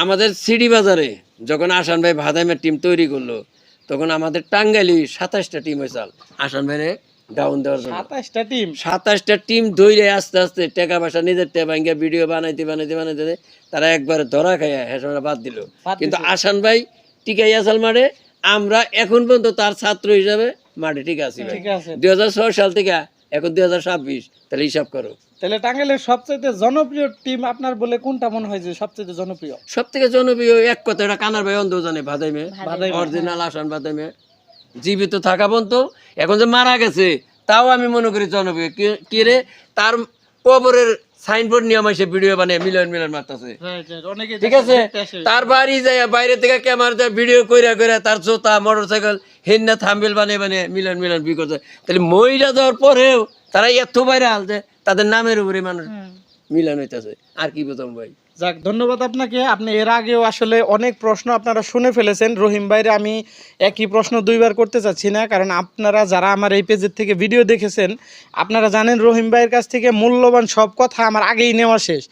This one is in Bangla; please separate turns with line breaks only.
আমাদের সিডি বাজারে যখন আসান ভাই ভাদাইমের টিম তৈরি করলো তখন আমাদের টাঙ্গাইলি 27টা টিম হয়েছিল আসান ভাইরে ডাউন দেওয়ার জন্য। 27টা টিম ধরে আস্তে আস্তে টাকা পয়সা নিজের টেবাঙ্গে ভিডিও বানাইতে তারা একবার ধরা খাইয়া হেসরা বাদ দিল। কিন্তু আসান ভাই টিকাই আসাল মাঠে, আমরা এখন পর্যন্ত তার ছাত্র হিসাবে মাঠে ঠিক আছি। 2006 সাল থেকে এখন 2026, তাহলে হিসাব করো।
তাহলে টাঙ্গাইলের সবচেয়ে জনপ্রিয় টিম আপনার বলে কোনটা মনে হয় যে সবচেয়ে জনপ্রিয়?
সব থেকে জনপ্রিয় এক কথা, এটা কানার ভাই অন্ধ জানে, ভাদাইমে অরিজিনাল আসান ভাদাইমে জীবিত থাকা পর্যন্ত। এখন যে মারা গেছে তাও আমি মনে করি জনপ্রিয়। কি রে, তার কবরের সাইনবোর্ড নিয়ে আমার ভিডিও বানিয়ে মিলন মারতেছে, ঠিক আছে? তার বাড়ি যায় বাইরে থেকে ক্যামেরা দিয়ে ভিডিও কইরা তার জোতা মোটরসাইকেল হেন্না থাম্বেল বানিয়ে মিলন বি করছে। তাহলে মহিলা যাওয়ার পরেও তারা এত বাইরে আলছে, তাদের নামের উপরে মানুষ মিলন হইতেছে। আর কি বলতাম ভাই।
যাক, ধন্যবাদ আপনাকে। আপনি এর আগেও আসলে অনেক প্রশ্ন আপনারা শুনে ফেলেছেন। রহিম ভাইরে আমি একই প্রশ্ন দুইবার করতে চাচ্ছি না, কারণ আপনারা যারা আমার এই পেজের থেকে ভিডিও দেখেছেন আপনারা জানেন রহিম ভাইয়ের কাছ থেকে মূল্যবান সব কথা আমার আগেই নেওয়া শেষ।